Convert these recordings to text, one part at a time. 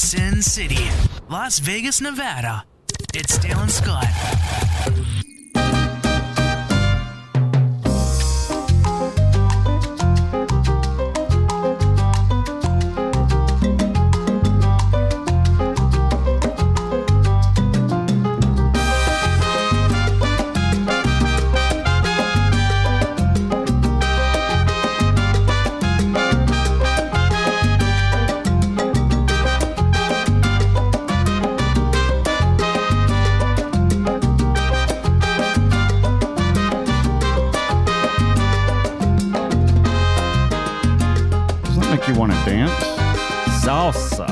Sin City, Las Vegas, Nevada. It's Dale and Scott. You want to dance? Salsa.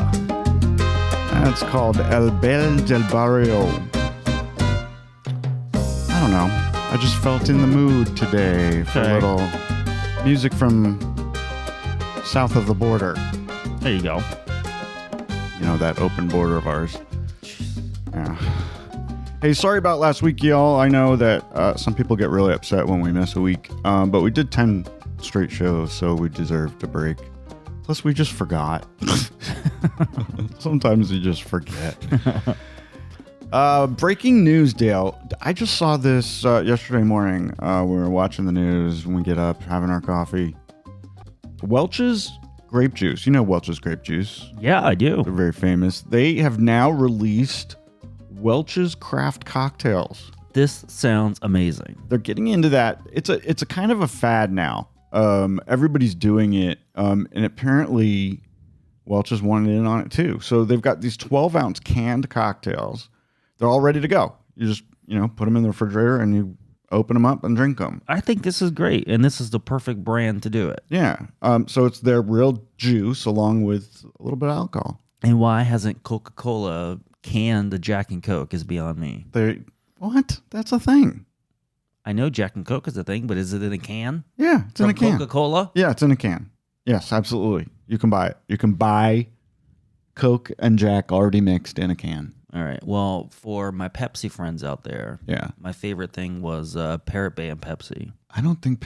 That's called El Bel del Barrio. I don't know. I just felt in the mood today for a little music from south of the border. There you go. You know, that open border of ours. Yeah. Hey, sorry about last week, y'all. I know that some people get really upset when we miss a week, but we did 10 straight shows, so we deserved a break. Plus, we just forgot. Sometimes you just forget. Breaking news, Dale. I just saw this yesterday morning. We were watching the news when we get up, having our coffee. Welch's grape juice. You know Welch's grape juice. Yeah, I do. They're very famous. They have now released Welch's craft cocktails. This sounds amazing. They're getting into that. It's a kind of a fad now. Everybody's doing it, and apparently Welch has wanted in on it too. So they've got these 12-ounce canned cocktails. They're all ready to go. You just, put them in the refrigerator and you open them up and drink them. I think this is great, and this is the perfect brand to do it. Yeah. So it's their real juice along with a little bit of alcohol. And why hasn't Coca-Cola canned the Jack and Coke is beyond me. What? That's a thing. I know Jack and Coke is a thing, but is it in a can? Yeah, it's in a can. Coca-Cola? Yeah, it's in a can. Yes, absolutely. You can buy it. You can buy Coke and Jack already mixed in a can. All right. Well, for my Pepsi friends out there, my favorite thing was Parrot Bay and Pepsi. I don't think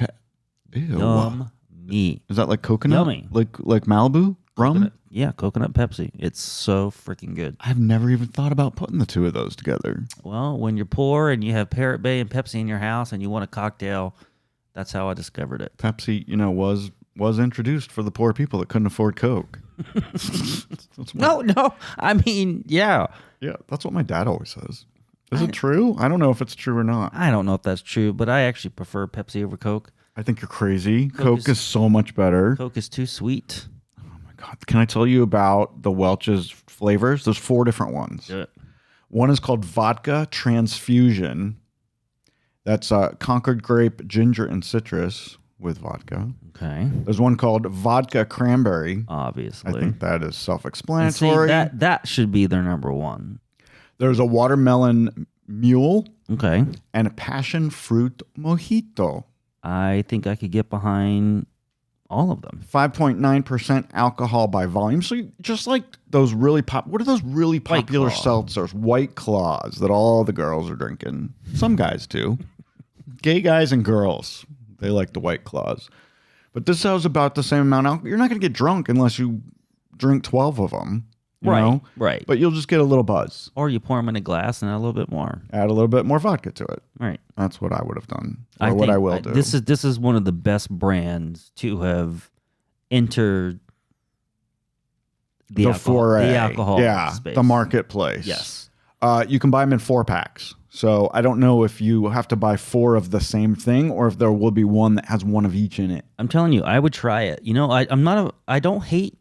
Ew. Yum me. Is that like coconut? Yummy. Like Malibu? Rum? Coconut. Yeah, coconut Pepsi. It's so freaking good. I've never even thought about putting the two of those together. Well, when you're poor and you have Parrot Bay and Pepsi in your house and you want a cocktail, that's how I discovered it. Pepsi, was introduced for the poor people that couldn't afford Coke. No. I mean, yeah. Yeah, that's what my dad always says. Is it true? I don't know if it's true or not. I don't know if that's true, but I actually prefer Pepsi over Coke. I think you're crazy. Coke is so much better. Coke is too sweet. God, can I tell you about the Welch's flavors? There's 4 different ones. Yeah. One is called Vodka Transfusion. That's Concord grape, ginger, and citrus with vodka. Okay. There's one called Vodka Cranberry. Obviously. I think that is self-explanatory. See, that should be their number one. There's a Watermelon Mule. Okay. And a Passion Fruit Mojito. I think I could get behind all of them. 5.9% alcohol by volume. So just like those really what are those really popular seltzers? White Claws that all the girls are drinking. Some guys do. Gay guys and girls, they like the White Claws. But this has about the same amount of alcohol. You're not going to get drunk unless you drink 12 of them. You know? Right. But you'll just get a little buzz. Or you pour them in a glass and add a little bit more. Add a little bit more vodka to it. Right. That's what I would have done. Or what I will do. This is one of the best brands to have entered the alcohol space. The marketplace. Yes. You can buy them in 4-packs. So I don't know if you have to buy 4 of the same thing or if there will be one that has one of each in it. I'm telling you, I would try it. I don't hate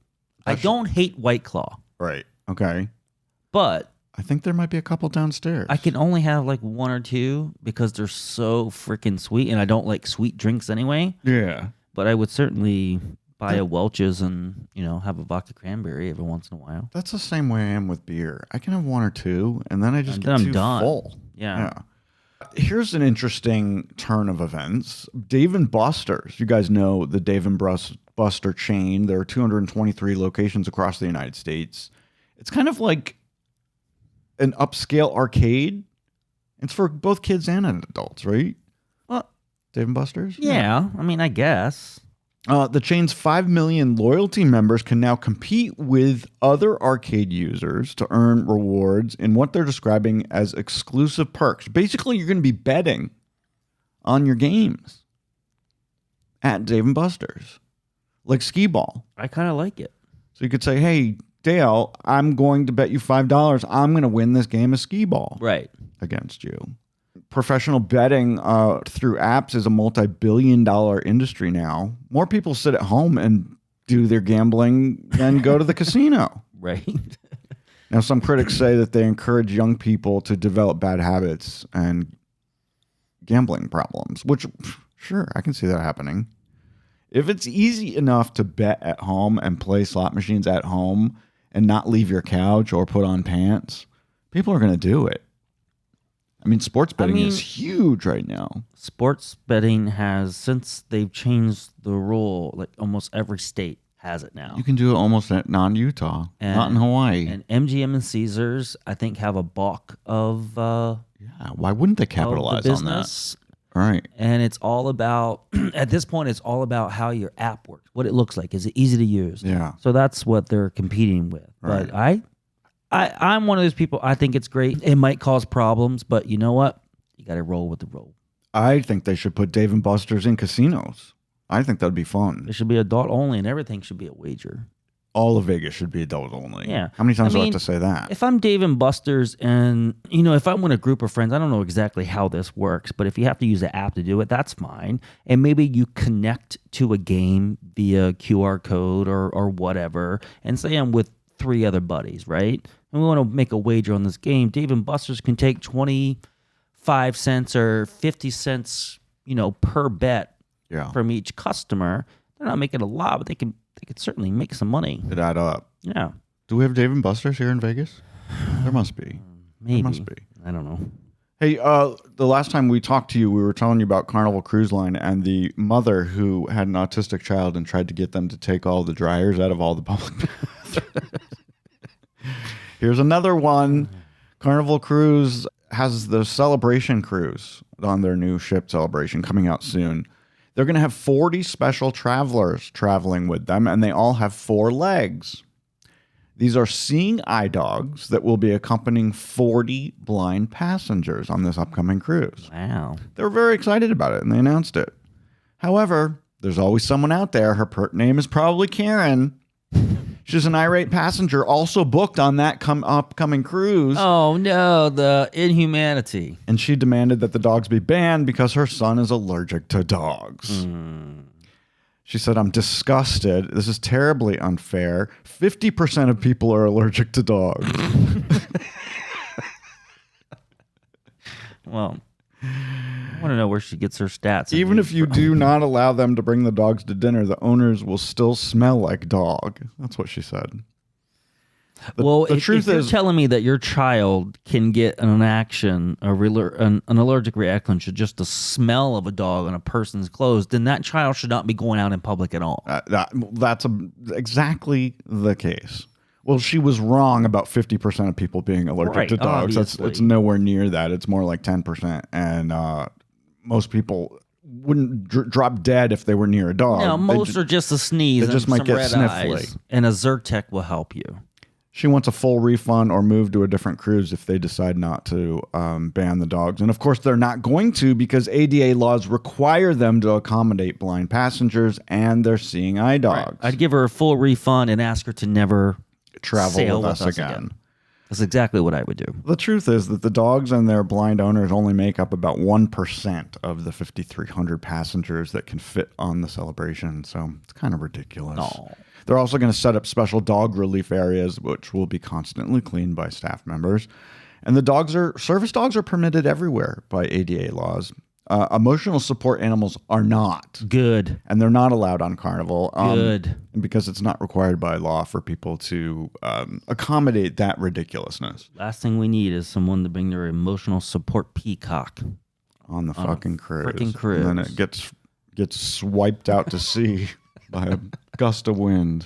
White Claw. Right. Okay. But I think there might be a couple downstairs. I can only have like 1 or 2 because they're so freaking sweet, and I don't like sweet drinks anyway. Yeah. But I would certainly buy a Welch's and, have a vodka cranberry every once in a while. That's the same way I am with beer. I can have 1 or 2, and then I just get too full. Yeah. Here's an interesting turn of events. Dave & Buster's. You guys know the Dave & Buster chain. There are 223 locations across the United States. It's kind of like an upscale arcade. It's for both kids and adults, right? Well, Dave & Buster's? Yeah. I mean, I guess. The chain's 5 million loyalty members can now compete with other arcade users to earn rewards in what they're describing as exclusive perks. Basically, you're going to be betting on your games at Dave & Buster's, like skee ball. I kind of like it. So you could say, hey, Dale, I'm going to bet you $5 I'm going to win this game of skee ball against you. Professional betting through apps is a multi-billion-dollar industry now. More people sit at home and do their gambling than go to the casino. Right. Now, some critics say that they encourage young people to develop bad habits and gambling problems, which, sure, I can see that happening. If it's easy enough to bet at home and play slot machines at home and not leave your couch or put on pants, people are going to do it. I mean, sports betting is huge right now. Sports betting has, since they've changed the rule, like almost every state has it now. You can do it almost at non-Utah, not in Hawaii. And MGM and Caesars, I think, have a bulk of yeah, why wouldn't they capitalize on that? Right. And it's all about, at this point, it's all about how your app works, what it looks like. Is it easy to use? Yeah. So that's what they're competing with. Right. But I'm one of those people, I think it's great. It might cause problems, but you know what? You got to roll with the roll. I think they should put Dave & Buster's in casinos. I think that'd be fun. It should be adult only, and everything should be a wager. All of Vegas should be adult only. Yeah. How many times do I have to say that? If I'm Dave & Buster's and, if I'm with a group of friends, I don't know exactly how this works, but if you have to use the app to do it, that's fine. And maybe you connect to a game via QR code or whatever, and say I'm with 3 other buddies, right? And we want to make a wager on this game. Dave & Buster's can take 25 cents or 50 cents, per bet from each customer. They're not making a lot, but they could certainly make some money. It add up. Yeah. Do we have Dave & Buster's here in Vegas? There must be. Maybe. There must be. I don't know. Hey, the last time we talked to you, we were telling you about Carnival Cruise Line and the mother who had an autistic child and tried to get them to take all the dryers out of all the public bathrooms. Here's another one. Carnival Cruise has the Celebration Cruise on their new ship Celebration coming out soon. They're going to have 40 special travelers traveling with them, and they all have 4 legs. These are seeing eye dogs that will be accompanying 40 blind passengers on this upcoming cruise. Wow. They were very excited about it, and they announced it. However, there's always someone out there. Her name is probably Karen. She's an irate passenger also booked on that upcoming cruise. Oh, no, the inhumanity. And she demanded that the dogs be banned because her son is allergic to dogs. She said, I'm disgusted. This is terribly unfair. 50% of people are allergic to dogs. Well, I want to know where she gets her stats. Even if you do not allow them to bring the dogs to dinner, the owners will still smell like dog. That's what she said. The truth if is, you're telling me that your child can get an allergic reaction to just the smell of a dog on a person's clothes, then that child should not be going out in public at all. That's exactly the case. Well, she was wrong about 50% of people being allergic to dogs. It's nowhere near that. It's more like 10%. And most people wouldn't drop dead if they were near a dog. No, most are just a sneeze. They just might get sniffly. And a Zyrtec will help you. She wants a full refund or move to a different cruise if they decide not to ban the dogs. And of course, they're not going to because ADA laws require them to accommodate blind passengers and their seeing eye dogs. Right. I'd give her a full refund and ask her to never travel with us again. That's exactly what I would do. The truth is that the dogs and their blind owners only make up about 1% of the 5,300 passengers that can fit on the Celebration. So it's kind of ridiculous. Oh. They're also going to set up special dog relief areas, which will be constantly cleaned by staff members. And service dogs are permitted everywhere by ADA laws. Emotional support animals are not. Good. And they're not allowed on Carnival. Good. Because it's not required by law for people to accommodate that ridiculousness. Last thing we need is someone to bring their emotional support peacock on the fucking cruise. Freaking cruise. And then it gets swiped out to sea by a gust of wind.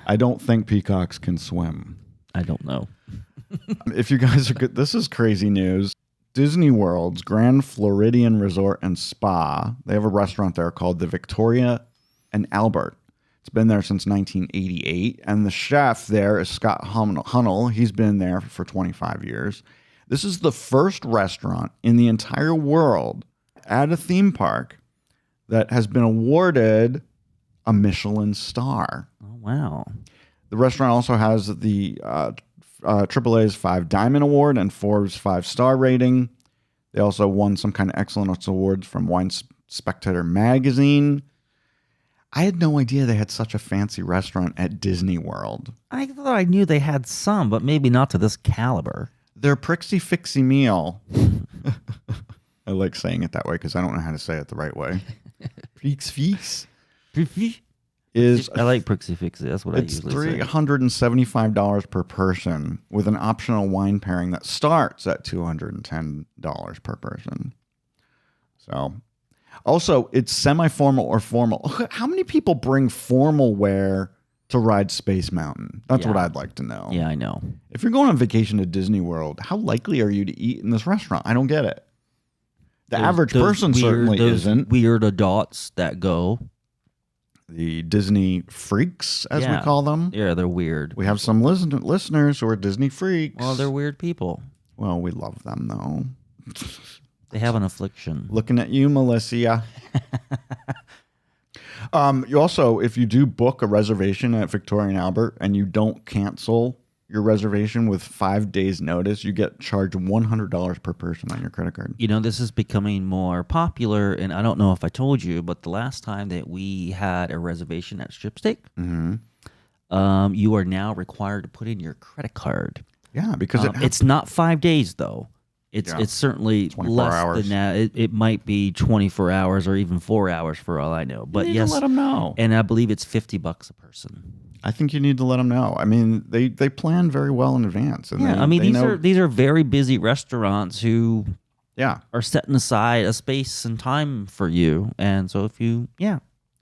I don't think peacocks can swim. I don't know. If you guys are good, this is crazy news. Disney World's Grand Floridian Resort and Spa, they have a restaurant there called the Victoria and Albert. It's been there since 1988, and the chef there is Scott Hunnell. He's been there for 25 years. This is the first restaurant in the entire world at a theme park that has been awarded a Michelin star. Oh, wow. The restaurant also has the AAA's 5 Diamond Award and Forbes 5-star rating. They also won some kind of excellence awards from Wine Spectator magazine. I had no idea they had such a fancy restaurant at Disney World. I thought I knew they had some, but maybe not to this caliber. Their Prixie Fixie meal. I like saying it that way because I don't know how to say it the right way. Prix is I like Prixie Fixie. That's what I it's usually say. $375 per person with an optional wine pairing that starts at $210 per person. So, also, it's semi-formal or formal. How many people bring formal wear to ride Space Mountain? That's what I'd like to know. Yeah, I know. If you're going on vacation to Disney World, how likely are you to eat in this restaurant? I don't get it. The average person certainly isn't. Weird adults that go. The Disney freaks, as we call them. Yeah, they're weird. We have some listeners who are Disney freaks. Well, they're weird people. Well, we love them, though. They have an affliction. Looking at you, Melissa. You also, if you do book a reservation at Victoria and Albert and you don't cancel your reservation with 5 days notice, you get charged $100 per person on your credit card. You know, this is becoming more popular, and I don't know if I told you, but the last time that we had a reservation at Strip Steak, you are now required to put in your credit card. Yeah, because it's not 5 days, though. It's certainly less hours. than that. It might be 24 hours or even 4 hours for all I know. But you need to let them know. And I believe it's $50 a person. I think you need to let them know. I mean, they plan very well in advance. And I mean, these are very busy restaurants who are setting aside a space and time for you. And so if you,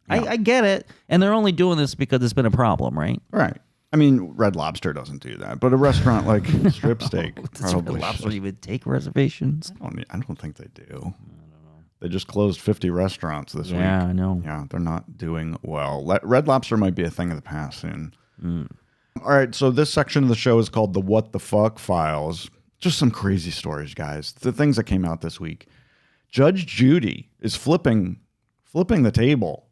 I get it. And they're only doing this because it's been a problem, right? Right. I mean, Red Lobster doesn't do that, but a restaurant like Strip Steak Does Red Lobster even take reservations? I don't think they do. I don't know. They just closed 50 restaurants this week. Yeah, I know. Yeah, they're not doing well. Red Lobster might be a thing of the past soon. All right, so this section of the show is called the What the Fuck Files. Just some crazy stories, guys. The things that came out this week. Judge Judy is flipping the table.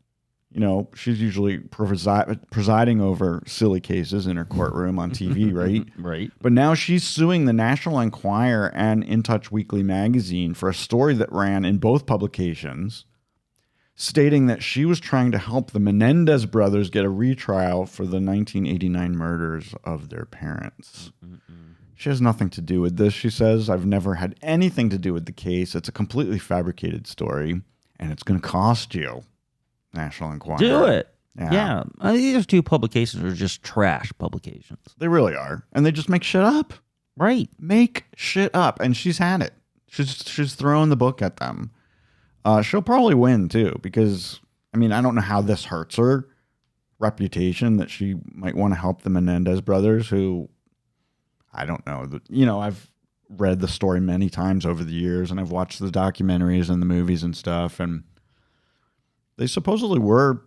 You know, she's usually presiding over silly cases in her courtroom on TV, right? Right. But now she's suing the National Enquirer and In Touch Weekly magazine for a story that ran in both publications, stating that she was trying to help the Menendez brothers get a retrial for the 1989 murders of their parents. She has nothing to do with this, she says. I've never had anything to do with the case. It's a completely fabricated story, and it's going to cost you. National Enquirer. Do it. Yeah. These two publications are just trash publications. They really are. And they just make shit up. Right. Make shit up. And she's had it. She's throwing the book at them. She'll probably win, too, because, I mean, I don't know how this hurts her reputation that she might want to help the Menendez brothers, who, I don't know. You know, I've read the story many times over the years, and I've watched the documentaries and the movies and stuff, and they supposedly were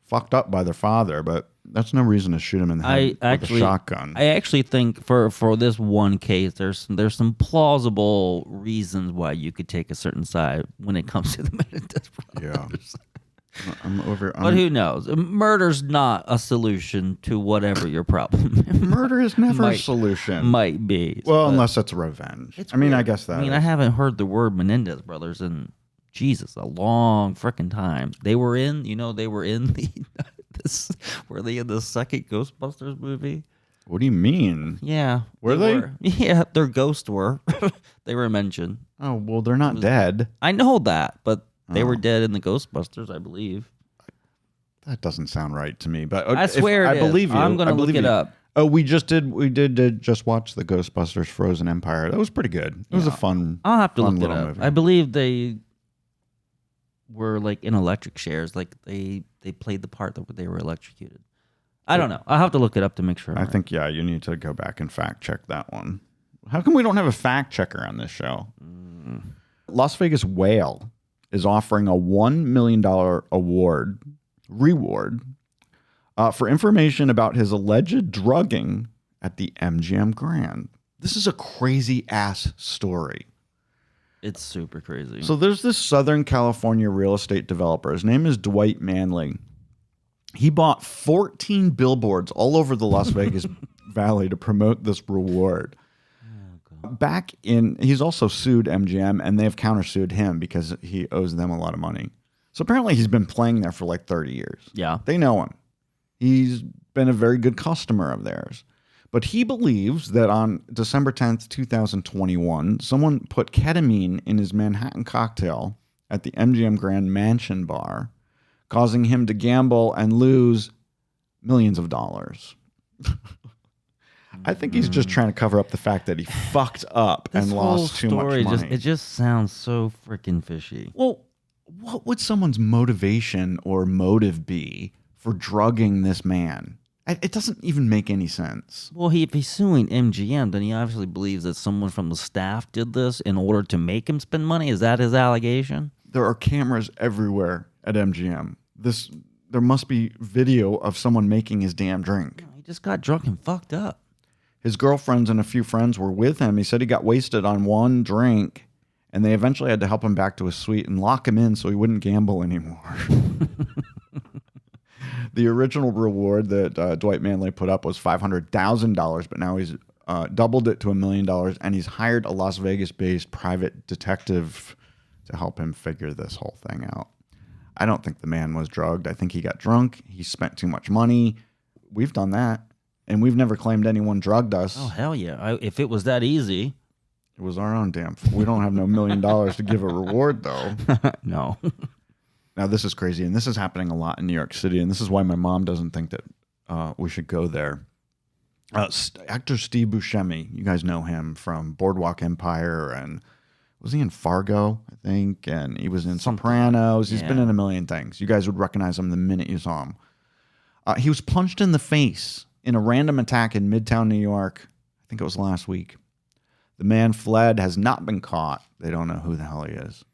fucked up by their father, but that's no reason to shoot him in the head with a shotgun. I actually think for this one case, there's some plausible reasons why you could take a certain side when it comes to the Menendez brothers. Yeah. But who knows? Murder's not a solution to whatever your problem is. Murder is never a solution. Might be. Well, unless it's revenge. I guess that I haven't heard the word Menendez brothers in a long frickin' time. They were in were they in the second Ghostbusters movie? What do you mean? Yeah. Were they? Yeah, their ghosts were. They were mentioned. Oh, well, they're not dead. I know that, but they were dead in the Ghostbusters, I believe. That doesn't sound right to me, but I swear I believe you. I'm going to look it up. Oh, we did just watch the Ghostbusters Frozen Empire. That was pretty good. It was a fun I'll have to look it up. movie. I believe they were like in electric chairs, like they played the part that they were electrocuted. I don't know. I'll have to look it up to make sure. I think you need to go back and fact check that one. How come we don't have a fact checker on this show? Las Vegas Whale is offering a $1 million award reward for information about his alleged drugging at the MGM Grand. This is a crazy ass story. It's super crazy. So there's this Southern California real estate developer. His name is Dwight Manley. He bought 14 billboards all over the Las Vegas Valley to promote this reward. He's also sued MGM, and they have countersued him because he owes them a lot of money. So apparently he's been playing there for like 30 years. Yeah. They know him. He's been a very good customer of theirs. But he believes that on December 10th, 2021, someone put ketamine in his Manhattan cocktail at the MGM Grand Mansion bar, causing him to gamble and lose millions of dollars. I think he's just trying to cover up the fact that he fucked up and lost too much money. It just sounds so freaking fishy. Well, what would someone's motivation or motive be for drugging this man? It doesn't even make any sense. Well, if he's suing MGM, then he obviously believes that someone from the staff did this in order to make him spend money. Is that his allegation? There are cameras everywhere at MGM. There must be video of someone making his damn drink. No, he just got drunk and fucked up. His girlfriends and a few friends were with him. He said he got wasted on one drink, and they eventually had to help him back to his suite and lock him in so he wouldn't gamble anymore. The original reward that Dwight Manley put up was $500,000, but now he's doubled it to $1 million, and he's hired a Las Vegas-based private detective to help him figure this whole thing out. I don't think the man was drugged. I think he got drunk. He spent too much money. We've done that, and we've never claimed anyone drugged us. Oh, hell yeah. If it was that easy. It was our own damn fault. We don't have no $1 million to give a reward, though. No. Now, this is crazy, and this is happening a lot in New York City, and this is why my mom doesn't think that we should go there. Actor Steve Buscemi, you guys know him from Boardwalk Empire, and was he in Fargo, I think? And he was in Sopranos. He's been in a million things. You guys would recognize him the minute you saw him. He was punched in the face in a random attack in Midtown New York. I think it was last week. The man fled, has not been caught. They don't know who the hell he is.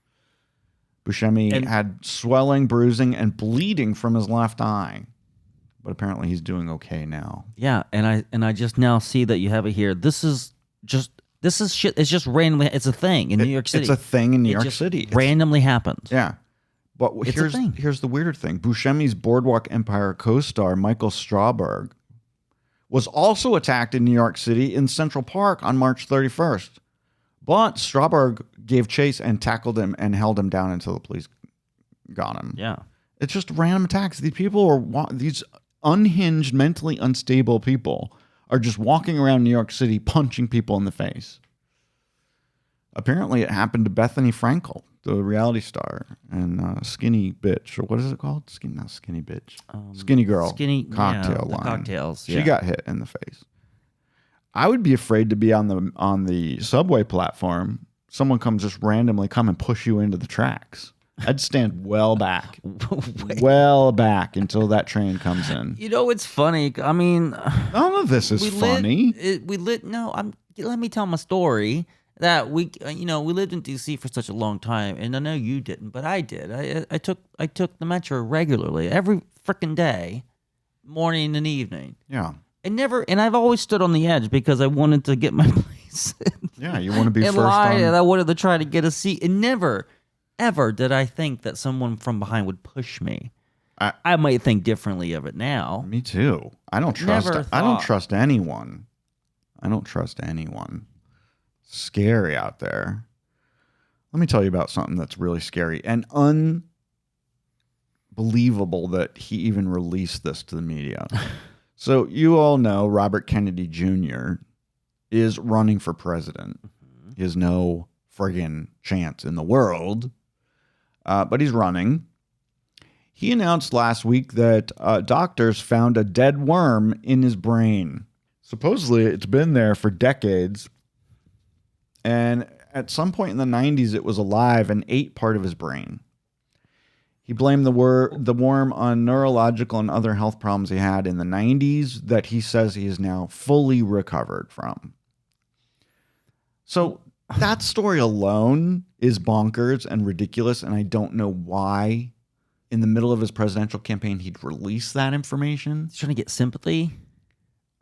Buscemi had swelling, bruising, and bleeding from his left eye. But apparently he's doing okay now. Yeah, and I just now see that you have it here. This is shit. It's just randomly. It's a thing in New York City. It's a thing in New York City. Randomly happens. Yeah. But here's the weirder thing. Buscemi's Boardwalk Empire co-star, Michael Strauberg, was also attacked in New York City in Central Park on March 31st. But Strauberg gave chase and tackled him and held him down until the police got him. Yeah. It's just random attacks. These people these unhinged, mentally unstable people are just walking around New York City punching people in the face. Apparently it happened to Bethany Frankel, the reality star, and Skinny Bitch, or what is it called? Not Skinny Bitch. Skinny Girl. Cocktail line. Cocktails. She got hit in the face. I would be afraid to be on the subway platform. Someone just randomly come and push you into the tracks. I'd stand well back until that train comes in. You know, it's funny. I mean, none of this is funny. Let me tell my story. That we lived in DC for such a long time, and I know you didn't, but I did. I took the metro regularly every freaking day, morning and evening. Yeah. And I've always stood on the edge because I wanted to get my place. Yeah, you want to be in first line, on. and I wanted to try to get a seat. And never, ever did I think that someone from behind would push me. I might think differently of it now. Me too. I don't trust anyone. I don't trust anyone. Scary out there. Let me tell you about something that's really scary and unbelievable that he even released this to the media. So you all know Robert Kennedy Jr. is running for president. Mm-hmm. He has no friggin' chance in the world, but he's running. He announced last week that doctors found a dead worm in his brain. Supposedly, it's been there for decades. And at some point in the 90s, it was alive and ate part of his brain. He blamed the worm on neurological and other health problems he had in the 90s that he says he is now fully recovered from. So that story alone is bonkers and ridiculous, and I don't know why in the middle of his presidential campaign, he'd release that information. He's trying to get sympathy.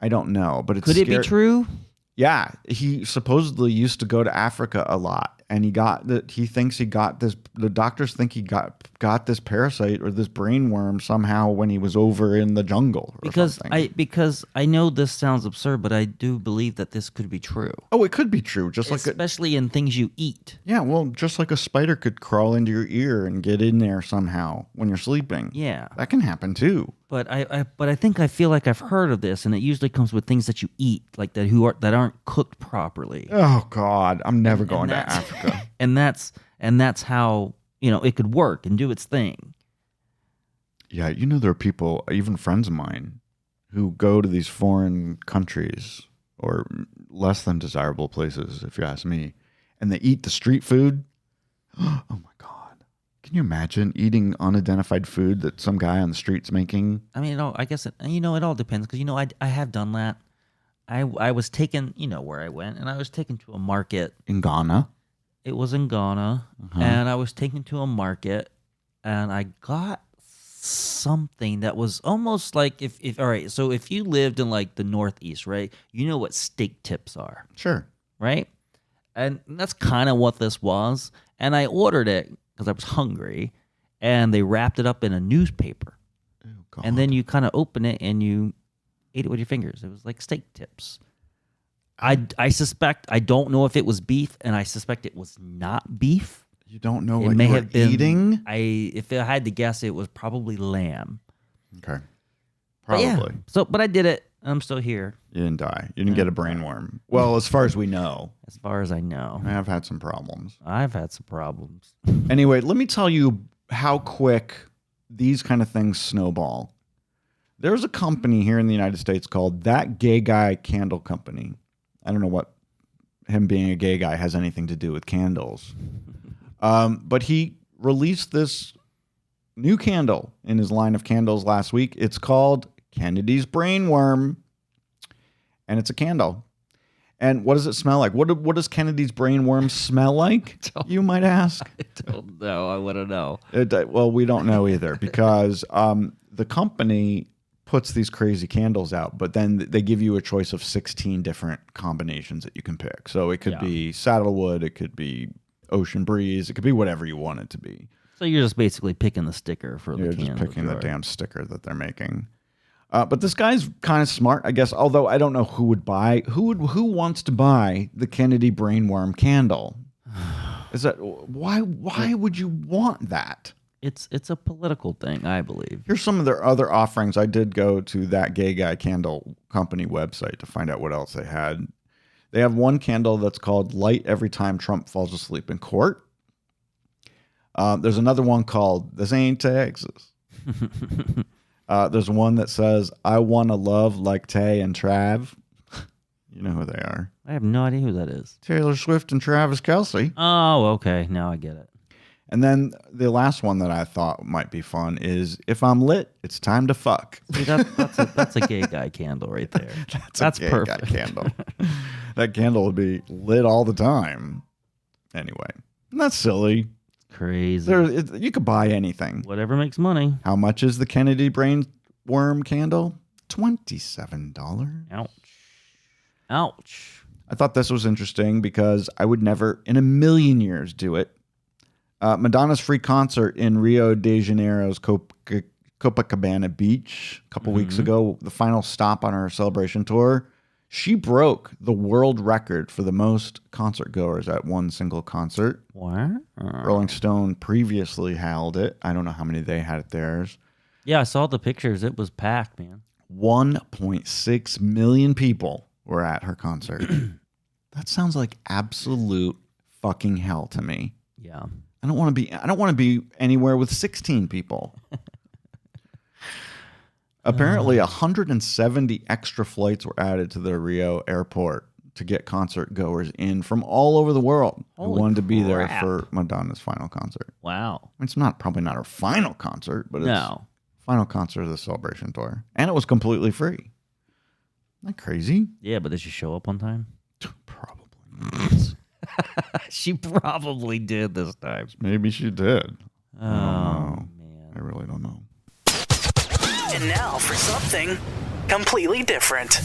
I don't know, but it's Could it be true? Yeah, he supposedly used to go to Africa a lot, and he thinks he got this. The doctors think he got this parasite or this brain worm somehow when he was over in the jungle. Because I know this sounds absurd, but I do believe that this could be true. Oh, it could be true, especially in things you eat. Yeah, well, just like a spider could crawl into your ear and get in there somehow when you're sleeping. Yeah, that can happen too. But I feel like I've heard of this, and it usually comes with things that you eat, like that aren't cooked properly. Oh God, I'm never going to Africa. And that's how it could work and do its thing. Yeah, there are people, even friends of mine, who go to these foreign countries or less than desirable places, if you ask me, and they eat the street food. Oh my God. Can you imagine eating unidentified food that some guy on the street's making? I mean, I guess it all depends because I have done that. I was taken, where I went, and I was taken to a market in Ghana. It was in Ghana, and I was taken to a market, and I got something that was almost like if all right. So if you lived in like the Northeast, right, you know what steak tips are, sure, right, and that's kind of what this was. And I ordered it because I was hungry, and they wrapped it up in a newspaper, and then you kind of open it and you ate it with your fingers. It was like steak tips. I suspect, I don't know if it was beef, and I suspect it was not beef. You don't know what you were eating? If I had to guess, it was probably lamb. Okay. Probably. But I did it. I'm still here. You didn't die. You didn't get a brain worm. Well, as far as we know. As far as I know. I have had some problems. Anyway, let me tell you how quick these kind of things snowball. There's a company here in the United States called That Gay Guy Candle Company. I don't know what him being a gay guy has anything to do with candles. But he released this new candle in his line of candles last week. It's called Kennedy's Brainworm, and it's a candle. And what does it smell like? What does Kennedy's Brainworm smell like, you might ask? I don't know. I want to know. Well, we don't know either because the company puts these crazy candles out, but then they give you a choice of 16 different combinations that you can pick. So it could be sandalwood, it could be ocean breeze, it could be whatever you want it to be. So you're just basically picking the sticker for the candle. You're just picking the damn sticker that they're making. But this guy's kind of smart, I guess, although I don't know who would buy. Who wants to buy the Kennedy Brainworm candle? Is that why would you want that? It's a political thing, I believe. Here's some of their other offerings. I did go to That Gay Guy Candle Company website to find out what else they had. They have one candle that's called Light Every Time Trump Falls Asleep in Court. There's another one called This Ain't Texas. There's one that says I Wanna Love Like Tay and Trav. You know who they are. I have no idea who that is. Taylor Swift and Travis Kelce. Oh, okay. Now I get it. And then the last one that I thought might be fun is If I'm Lit, It's Time to Fuck. See, that's a gay guy candle right there. That's a gay perfect. Guy candle. That candle would be lit all the time. Anyway, that's silly. Crazy. You could buy anything. Whatever makes money. How much is the Kennedy Brainworm candle? $27. Ouch. I thought this was interesting because I would never in a million years do it. Madonna's free concert in Rio de Janeiro's Copacabana Beach a couple weeks ago, the final stop on her celebration tour, she broke the world record for the most concert goers at one single concert. What? Rolling Stone previously held it. I don't know how many they had at theirs. Yeah, I saw the pictures. It was packed, man. 1.6 million people were at her concert. That sounds like absolute fucking hell to me. Yeah. I don't want to be anywhere with 16 people. Apparently 170 extra flights were added to the Rio airport to get concert goers in from all over the world who wanted to be there for Madonna's final concert. Wow. It's probably not her final concert, but it's final concert of the celebration tour. And it was completely free. Isn't that crazy? Yeah, but did she show up on time? Probably. She probably did this time. Maybe she did. Oh, man. I really don't know. And now for something completely different.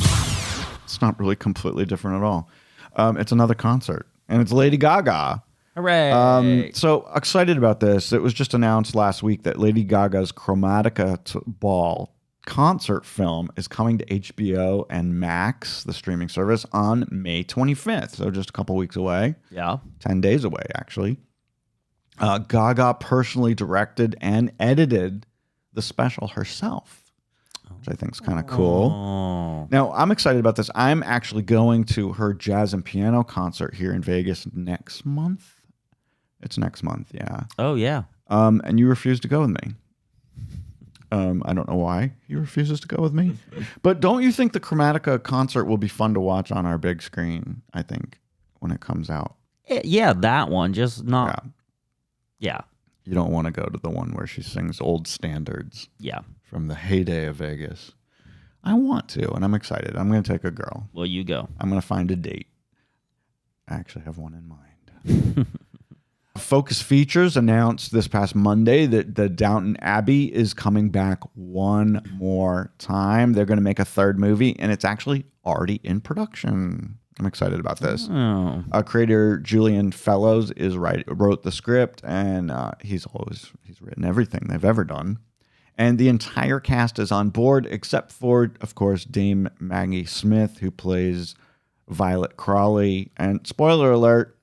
It's not really completely different at all. It's another concert, and it's Lady Gaga. Hooray! So excited about this. It was just announced last week that Lady Gaga's Chromatica Ball concert film is coming to HBO and Max, the streaming service, on May 25th. So just a couple weeks away. Yeah. 10 days away, actually. Gaga personally directed and edited the special herself, which I think is kind of cool. Oh. Now, I'm excited about this. I'm actually going to her jazz and piano concert here in Vegas next month. It's next month, yeah. Oh, yeah. And you refused to go with me. I don't know why he refuses to go with me. But don't you think the Chromatica concert will be fun to watch on our big screen, I think, when it comes out? Yeah, that one. Just not. Yeah. You don't want to go to the one where she sings old standards. Yeah. From the heyday of Vegas. I want to, and I'm excited. I'm going to take a girl. Well, you go. I'm going to find a date. I actually have one in mind. Focus Features announced this past Monday that the Downton Abbey is coming back one more time. They're going to make a third movie, and it's actually already in production. I'm excited about this. Oh. Creator Julian Fellows wrote the script, and he's written everything they've ever done. And the entire cast is on board, except for, of course, Dame Maggie Smith, who plays Violet Crawley. And spoiler alert,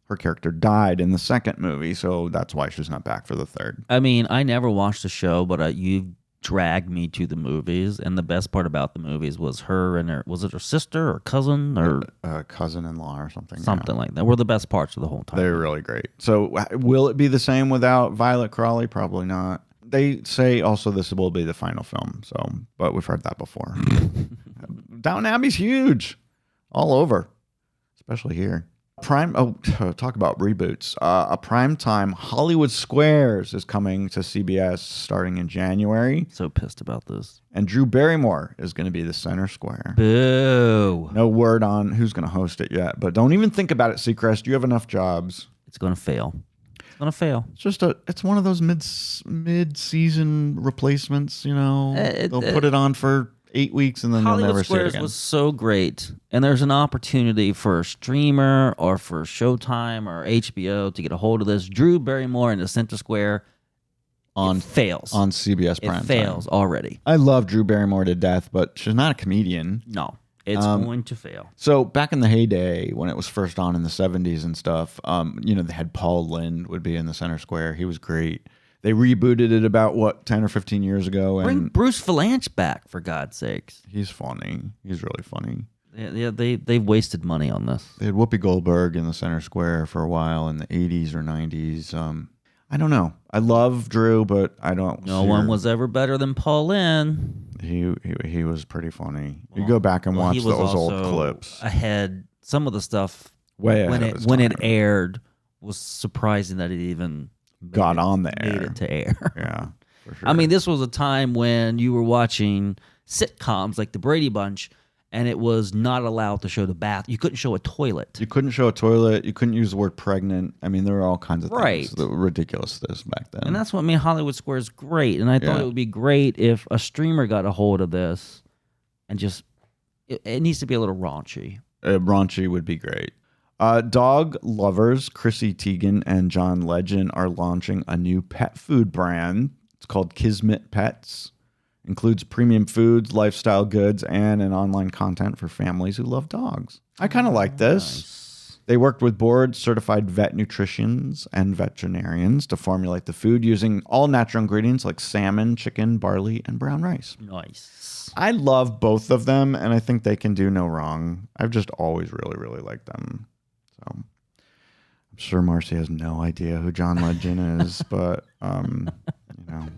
her character died in the second movie, so that's why she's not back for the third. I mean, I never watched the show, but you dragged me to the movies, and the best part about the movies was her and was it her sister or cousin or cousin-in-law or something? Something like that. Were the best parts of the whole time. They're really great. So will it be the same without Violet Crawley? Probably not. They say also this will be the final film, but we've heard that before. Downton Abbey's huge, all over, especially here. Talk about reboots. A primetime Hollywood Squares is coming to CBS starting in January. So pissed about this. And Drew Barrymore is going to be the center square. Boo. No word on who's going to host it yet, but don't even think about it, Seacrest. You have enough jobs. It's going to fail. It's going to fail. It's one of those mid-season replacements, you know. They'll put it on for 8 weeks and then Hollywood you'll never see it Squares again. was so great, and there's an opportunity for a streamer or for Showtime or HBO to get a hold of this. Drew Barrymore in the center square fails on CBS Prime. It fails already. I love Drew Barrymore to death, but she's not a comedian. No, it's going to fail. So back in the heyday when it was first on in the 70s and stuff, they had Paul Lynde would be in the center square. He was great. They rebooted it about, 10 or 15 years ago. Bring And Bruce Valanche back, for God's sakes. he's funny. He's really funny. Yeah, they've wasted money on this. They had Whoopi Goldberg in the center square for a while in the 80s or 90s. I don't know. I love Drew, but I don't. No one was ever better than Paul Lynde. He was pretty funny. You go back and watch he was those old also clips. Ahead, some of the stuff Way when ahead of his when it time. aired was surprising that it even Got on the made air. it to air. Yeah, for sure. I mean, this was a time when you were watching sitcoms like The Brady Bunch, and it was not allowed to show the bath. You couldn't show a toilet. You couldn't show a toilet. You couldn't use the word pregnant. I mean, there were all kinds of things that were ridiculous this back then. And that's what made Hollywood Squares great. And I thought it would be great if a streamer got a hold of this and just, it needs to be a little raunchy. Raunchy would be great. Dog lovers Chrissy Teigen and John Legend are launching a new pet food brand. It's called Kismet Pets. Includes premium foods, lifestyle goods, and an online content for families who love dogs. I kind of like this. Nice. They worked with board-certified vet nutritionians and veterinarians to formulate the food using all natural ingredients like salmon, chicken, barley, and brown rice. Nice. I love both of them, and I think they can do no wrong. I've just always really, really liked them. So I'm sure Marcy has no idea who John Legend is, but what are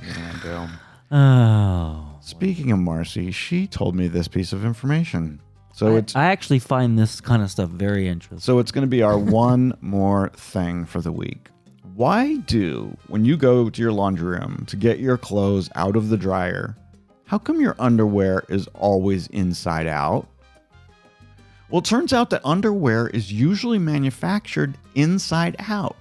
you gonna do? Oh. Speaking of Marcy, she told me this piece of information. So I actually find this kind of stuff very interesting. So it's going to be our one more thing for the week. Why when you go to your laundry room to get your clothes out of the dryer, how come your underwear is always inside out? Well, it turns out that underwear is usually manufactured inside out.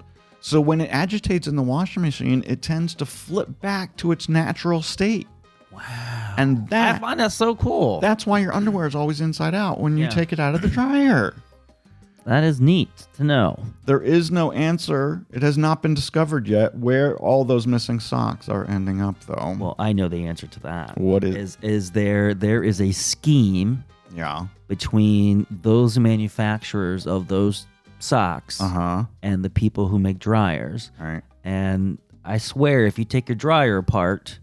So when it agitates in the washing machine, it tends to flip back to its natural state. Wow. And I find that so cool. That's why your underwear is always inside out when you Yeah. take it out of the dryer. That is neat to know. There is no answer. It has not been discovered yet where all those missing socks are ending up, though. Well, I know the answer to that. What is? There is a scheme Yeah. between those manufacturers of those socks and the people who make dryers. All right. And I swear, if you take your dryer apart,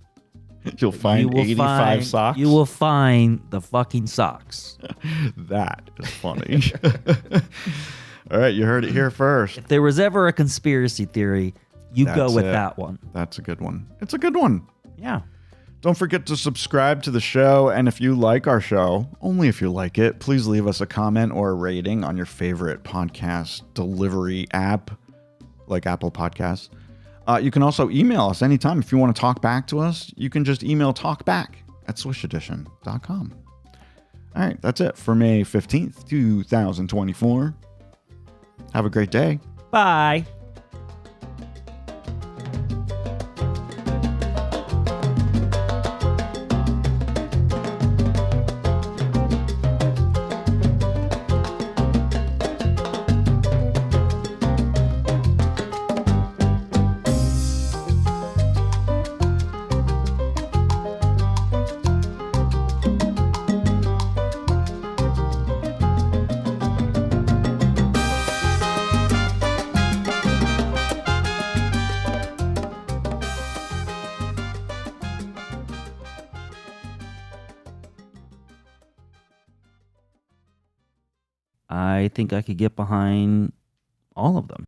You'll find 85 socks. You will find the fucking socks. That is funny. All right, you heard it here first. If there was ever a conspiracy theory, you go That's with it. that one. That's a good one. It's a good one. Yeah. Don't forget to subscribe to the show. And if you like our show, only if you like it, please leave us a comment or a rating on your favorite podcast delivery app, like Apple Podcasts. You can also email us anytime. If you want to talk back to us, you can just email talkback@swishedition.com. All right, that's it for May 15th, 2024. Have a great day. Bye. I think I could get behind all of them.